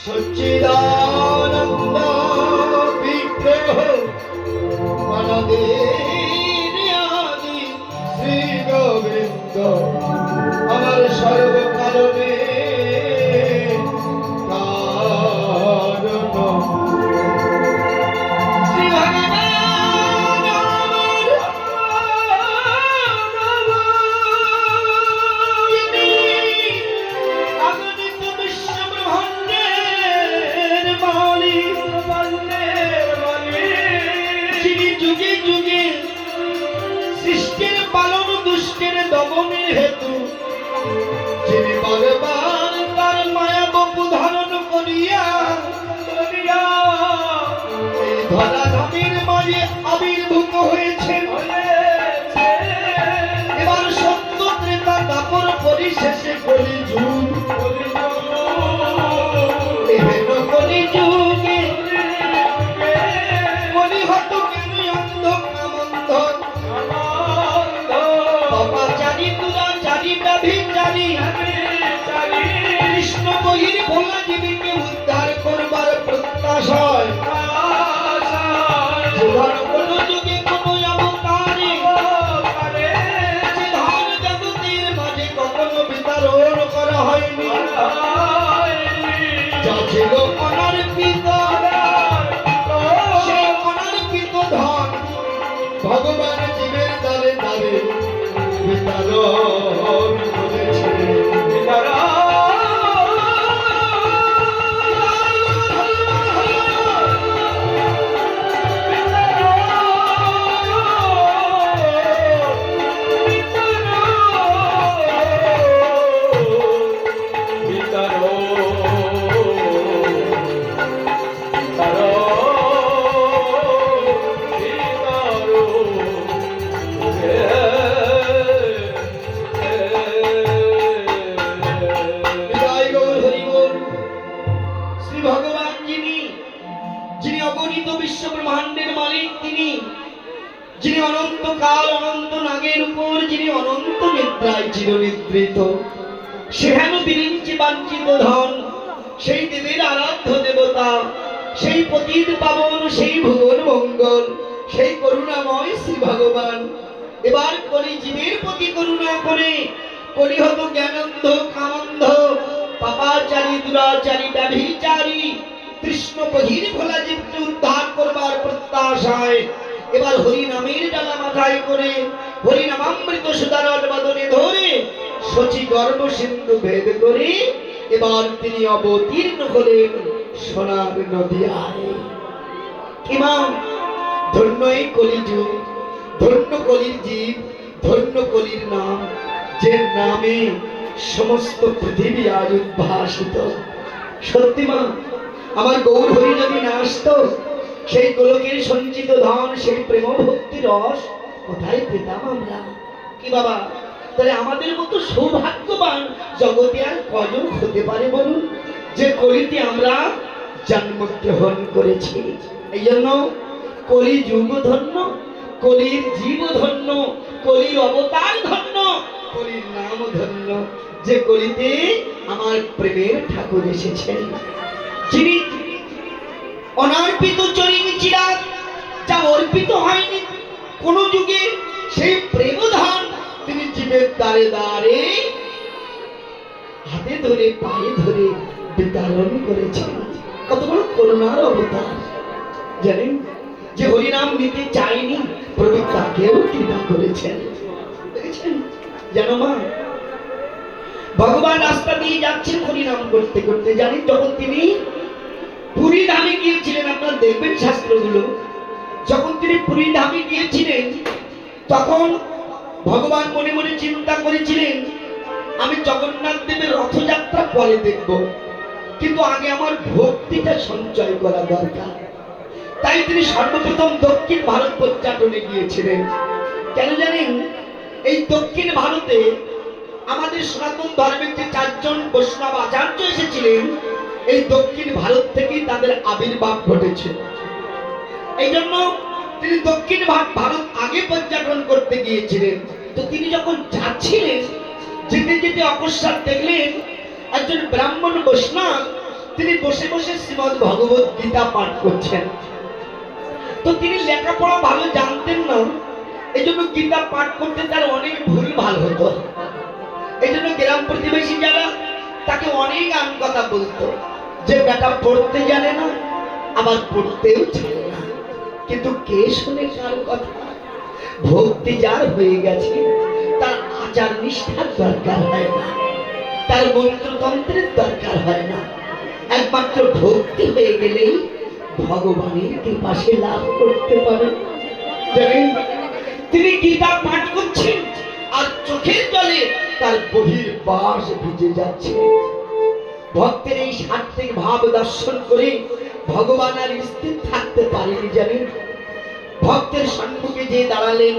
সচ্চিদানন্দ বিগ্রহ আদি শ্রী গোবিন্দ আমার সর্বকারণে দমনের হেতু যিনি ভগবান তার মায়া বপু ধারণ করিয়া এই ধরা ধামের মাঝে আবির্ভূত হয়েছেন। এবার সত্য ত্রেতা দাপর পরিশেষে কলিযুগ হেন কলিযুগে কলিহত কেন অন্ধ কামন্ধ কৃষ্ণ বহির ভোলা জীবীকে উদ্ধার করবার প্রত্যাশায় কোন যুগে কোন অবতারে ধন জগতের মাঝে কখনো বিতরণ করা হয়নি। যা ছিল অনার্পিত সেই অনার্পিত ধন ভগবান জীবের দ্বারে দ্বারে বিতরণ করেছে। যিনি অনন্ত কাল অনন্ত নাগের উপর যিনি অনন্ত নিদ্রায় চিরনিদ্রিত সেহেন বিরিঞ্চি বাঞ্ছিত ধন সেই দেবের আরাধ্য দেবতা সেই পতিত পাবন সেই ভুবন মঙ্গল সেই করুণাময় শ্রী ভগবান এবার কলি জীবের প্রতি করুণা করে কলিহত জ্ঞানন্ধ কামন্ধ পাপাচারী দুরাচারী ব্যভিচারী কৃষ্ণ বহির ভোলা জীবকে উদ্ধার করবার প্রত্যাশায় এবার হরি নামের ডালা মাথায় করে হরি নামামৃত সুদারণ বাদনে ধরে শচী গর্ভ সিন্ধু ভেদ করে এবার তিনি অবতীর্ণ হলেন সোনার নদিয়ায়। ইমাম ধন্য এই কলিযুগ, ধন্য কলির জীব, ধন্য কলির নাম, যে নামে সমস্ত পৃথিবী আজ উদ্ভাসিত। সত্যি মা, আমার গৌর হরি যদি না আসতো সেই গোলকের সঞ্চিত ধন সেই প্রেম ভক্তি রস কোথায় পেতাম আমরা? কি বাবা, তাহলে আমাদের মতো সৌভাগ্যবান জগতে আর কজন হতে পারে বলুন, যে কলিতে আমরা জন্মগ্রহণ করেছি। এই জন্য কলি যুগ ধন্য, কলির জীব ধন্য, কলির অবতার ধন্য, কলির নাম ধন্য, যে কলিতে আমার প্রেমের ঠাকুর এসেছেন, যিনি অনার্পিত চরিণ চিরাগ, যা অর্পিত হয়নি কোন যুগে, সেই প্রেমধান তিনি জীবের দ্বারে দ্বারে হাতে ধরে পায়ে ধরে বিতরণ করেছেন। কত বড় করুণার অবতার জানেন? যে হরিনাম নিতে চাইনি প্রভু তাকেও কৃপা করেছেন। দেখেছেন জানো মা, ভগবান রাস্তা দিয়ে যাচ্ছেন হরিনাম করতে করতে, জানেন যখন তিনি পুরী ধামে গিয়েছিলেন, আপনারা দেখবেন শাস্ত্রগুলো, যখন তিনি পুরী ধামে গিয়েছিলেন তখন ভগবান মনে মনে চিন্তা করেছিলেন আমি জগন্নাথ দেবের রথযাত্রা পরে দেখব, কিন্তু আগে আমার ভক্তিটা সঞ্চয় করা দরকার। তাই তিনি সর্বপ্রথম দক্ষিণ ভারত পর্যটনে গিয়েছিলেন। কেন জানেন? এই দক্ষিণ ভারতে আমাদের সনাতন ধর্মের যে 4 জন বৈষ্ণব আচার্য এসেছিলেন, এই দক্ষিণ ভারত থেকেই তাদের আবির্ভাব ঘটেছে। এই জন্য তিনি দক্ষিণ ভারত আগে পর্যটন করতে গিয়েছিলেন। তো তিনি যখন যাচ্ছিলেন, যেতে যেতে অকস্মাৎ দেখলেন একজন ব্রাহ্মণ বৈষ্ণব তিনি বসে বসে শ্রীমদ্ ভগবত গীতা পাঠ করছেন। তো তিনি লেখাপড়া ভালো জানতেন না, এই জন্য গীতা পাঠ করতে তার অনেক ভুল ভাল হতো। এই জন্য গ্রাম প্রতিবেশী যারা তাকে অনেক আন কথা বলতো যে বেটা পড়তে জানে না, আবার পড়তেও জানে না। কিন্তু কে শুনে কার কথা? ভক্তি যার হয়ে গেছে তার আচার নিষ্ঠার দরকার হয় না, তার মন্ত্রতন্ত্রের দরকার হয় না। একমাত্র ভক্তি হয়ে গেলেই ভগবানের কৃপা সে লাভ করতে পারে। জানেন, তিনি গীতা পাঠ করছেন আর চোখের জলে তার বহির বাস ভিজে যাচ্ছে। ভক্তের এই সাত্ত্বিক ভাব দর্শন করে ভগবান আর স্থির থাকতে পারেনি। জানেন, ভক্তের সম্মুখে যে দাঁড়ালেন,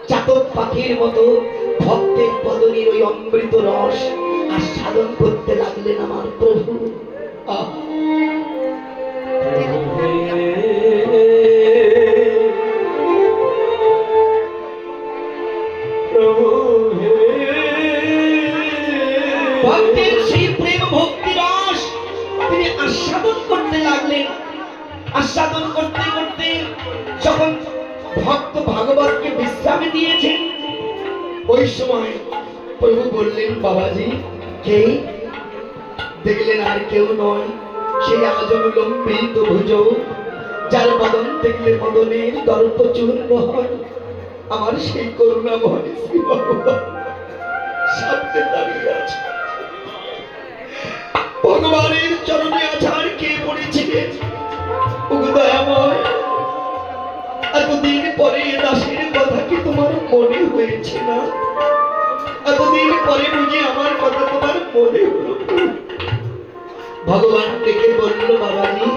চাতক পাখির মতো ভক্তের পদনীর ওই অমৃত রস আস্বাদন করতে লাগলেন আমার প্রভু। ভক্তের সেই প্রেম ভক্তি রস তিনি আস্বাদন করতে লাগলেন। আস্বাদন করতে করতে যখন ভক্ত ভাগবতকে বিশ্রামে দিয়েছেন, ওই সময় প্রভু বললেন, বাবাজি কে? দেখলেন আর কেউ নয়, সেই আজন লম্বিত ভুজ, যার বদন দেখলে মদনের দর্প চূর্ণ হয়, আমার সেই করুণাময় শ্রী ভগবান সামনে দাঁড়িয়ে আছে। ভগবানের চরণে আছাড় খেয়ে পড়েছিলেন। দয়াময়, এতদিন পরে দাসের কথা কি তোমার মনে হয়েছে না? এতদিন পরে বুঝি আমার কথা তোমার মনে হলো? ভগবান ডেকে বলল, বাবাজি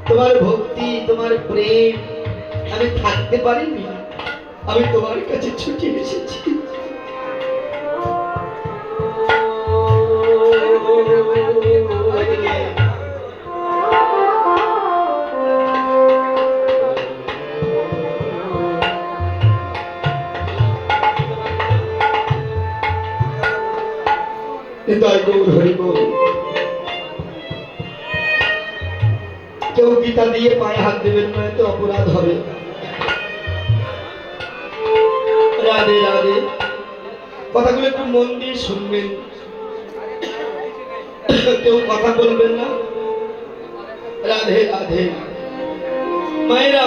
তোমার ভক্তি, তোমার প্রেম আমি থাকতে পারিনি, আমি তোমার কাছে ছুটে এসেছি। কেউ গীতা দিয়ে পায়ে হাত দেবেন না, তো অপরাধ হবে। রাধে রাধে। কথাগুলো একটু মন দিয়ে শুনবেন, কেউ কথা বলবেন না। রাধে রাধে। মায়েরা,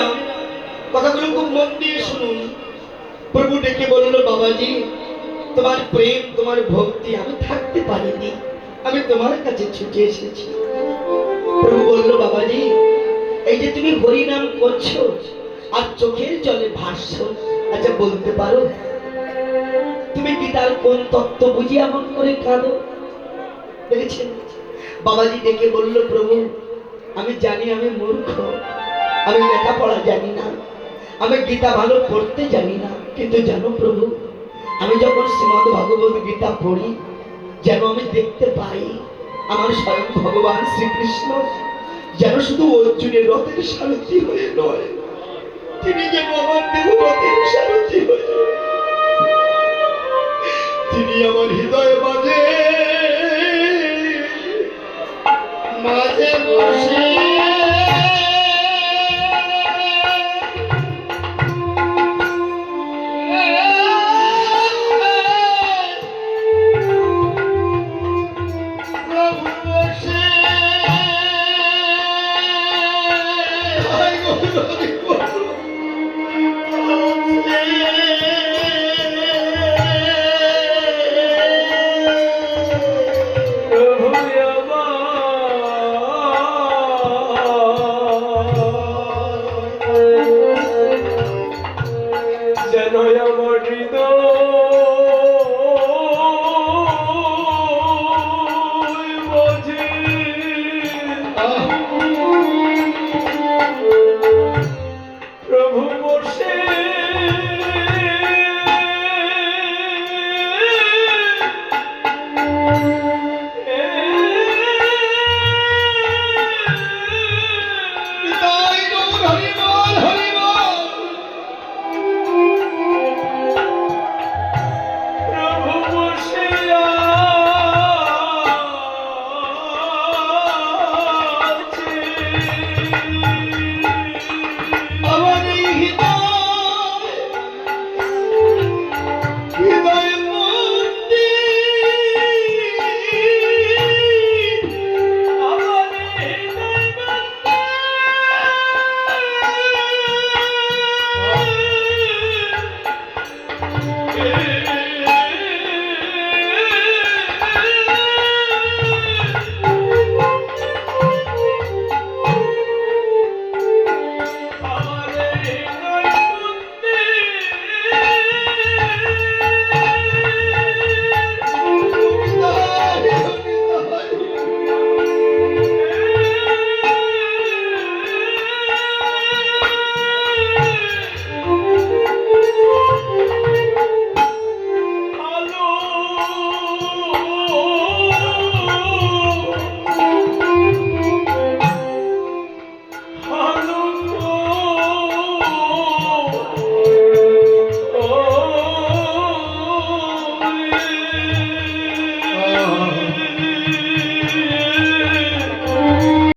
কথাগুলো খুব মন দিয়ে শুনুন। প্রভু ডেকে বলল, বাবাজি তোমার প্রেম, তোমার ভক্তি আমি থাকতে পারিনি, আমি তোমার কাছে ছুটে এসেছি। প্রভু বলল, বাবাজি এই যে তুমি হরি নাম করছো আর চোখের জলে ভাসছো, আচ্ছা বলতে পারো তুমি গীতার কোন তত্ত্ব বুঝি এমন করে কাঁদো? দেখেছেন? বাবাজি ডেকে বলল, প্রভু আমি জানি আমি মূর্খ, আমি লেখাপড়া জানি না, আমি গীতা ভালো পড়তে জানি না, কিন্তু জানো প্রভু, আমি যখন শ্রীমদ্ ভগবত গীতা পড়ি যেন আমি দেখতে পাই আমার স্বয়ং ভগবান শ্রীকৃষ্ণ যেন শুধু অর্জুনের রথের সারথি হয়ে নয়, তিনি যেন আমার দেহ রথের সারথি হয়ে, তিনি আমার হৃদয়ে মাঝে মাঝে বসে